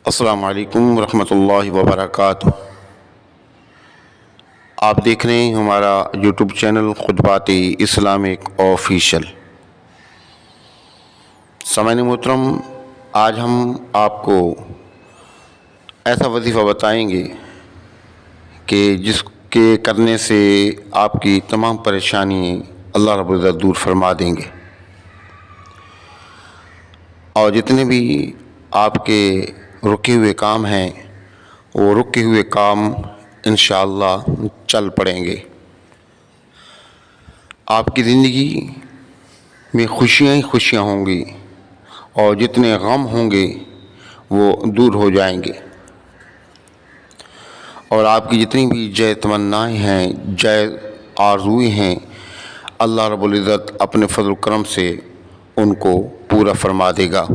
السلام علیکم ورحمۃ اللہ وبرکاتہ۔ آپ دیکھ رہے ہیں ہمارا یوٹیوب چینل خطبات اسلامک آفیشیل۔ سامعین محترم، آج ہم آپ کو ایسا وظیفہ بتائیں گے کہ جس کے کرنے سے آپ کی تمام پریشانی اللہ رب العزت دور فرما دیں گے، اور جتنے بھی آپ کے رکے ہوئے کام ہیں وہ رکے ہوئے کام انشاءاللہ چل پڑیں گے۔ آپ کی زندگی میں خوشیاں ہی خوشیاں ہوں گی، اور جتنے غم ہوں گے وہ دور ہو جائیں گے، اور آپ کی جتنی بھی جائز تمنائیں ہیں، جائز آرزوئیں ہیں، اللہ رب العزت اپنے فضل و کرم سے ان کو پورا فرما دے گا،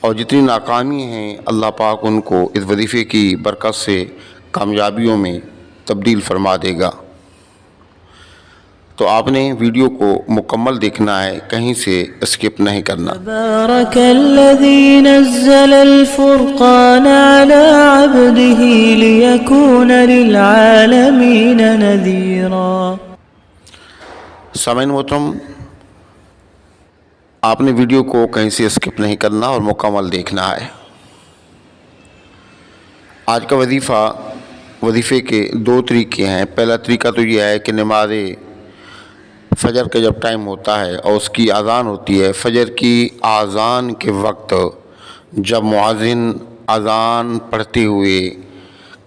اور جتنی ناکامی ہیں اللہ پاک ان کو اس وظیفے کی برکت سے کامیابیوں میں تبدیل فرما دے گا۔ تو آپ نے ویڈیو کو مکمل دیکھنا ہے، کہیں سے اسکپ نہیں کرنا۔ تبارک الذی نزل الفرقان علی عبده لیکون للعالمین نذیرا۔ سامعین محترم، آپ نے ویڈیو کو کہیں سے اسکپ نہیں کرنا اور مکمل دیکھنا ہے۔ آج کا وظیفے کے دو طریقے ہیں۔ پہلا طریقہ تو یہ ہے کہ نماز فجر کا جب ٹائم ہوتا ہے اور اس کی اذان ہوتی ہے، فجر کی اذان کے وقت جب مؤذن اذان پڑھتے ہوئے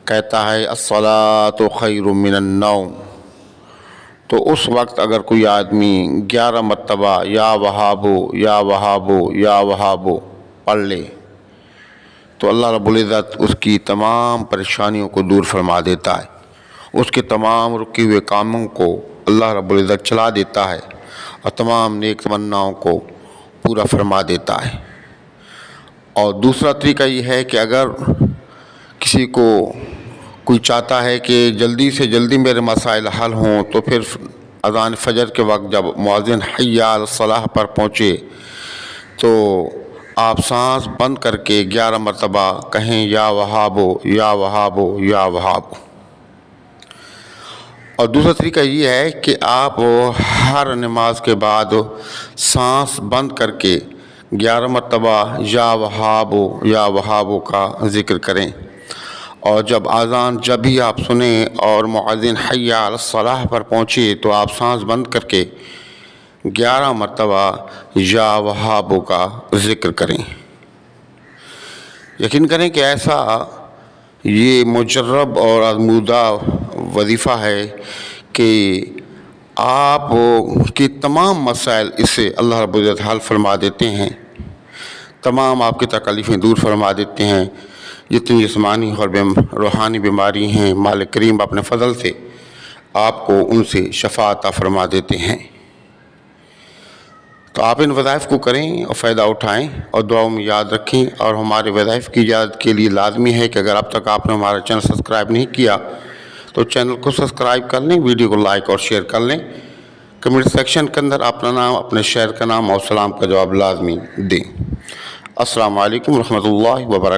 کہتا ہے الصلاۃ خیر من النوم، تو اس وقت اگر کوئی آدمی 11 مرتبہ یا وہابو یا وہابو یا وہابو پڑھ لے تو اللہ رب العزت اس کی تمام پریشانیوں کو دور فرما دیتا ہے، اس کے تمام رکے ہوئے کاموں کو اللہ رب العزت چلا دیتا ہے، اور تمام نیک تمناؤں کو پورا فرما دیتا ہے۔ اور دوسرا طریقہ یہ ہے کہ اگر کسی کو کوئی چاہتا ہے کہ جلدی سے جلدی میرے مسائل حل ہوں، تو پھر اذان فجر کے وقت جب مؤذن حی علی الصلاۃ پر پہنچے تو آپ سانس بند کر کے 11 مرتبہ کہیں یا وہابو یا وہابو یا وہابو۔ اور دوسرا طریقہ یہ ہے کہ آپ ہر نماز کے بعد سانس بند کر کے 11 مرتبہ یا وہابو یا وہابو کا ذکر کریں، اور جب اذان جب بھی آپ سنیں اور مؤذن حی علی الصلاۃ پر پہنچے تو آپ سانس بند کر کے 11 مرتبہ یا وہابو کا ذکر کریں۔ یقین کریں کہ ایسا یہ مجرب اور آزمودہ وظیفہ ہے کہ آپ کی تمام مسائل اس سے اللہ رب العزت حل فرما دیتے ہیں، تمام آپ کی تکلیفیں دور فرما دیتے ہیں، جتنی جسمانی اور روحانی بیماری ہیں مالک کریم اپنے فضل سے آپ کو ان سے شفا عطا فرما دیتے ہیں۔ تو آپ ان وظائف کو کریں اور فائدہ اٹھائیں اور دعاؤں میں یاد رکھیں، اور ہمارے وظائف کی اجازت کے لیے لازمی ہے کہ اگر اب تک آپ نے ہمارا چینل سبسکرائب نہیں کیا تو چینل کو سبسکرائب کر لیں، ویڈیو کو لائک اور شیئر کر لیں، کمنٹ سیکشن کے اندر اپنا نام، اپنے شہر کا نام اور سلام کا جواب لازمی دیں۔ السلام علیکم ورحمۃ اللہ وبرکاتہ۔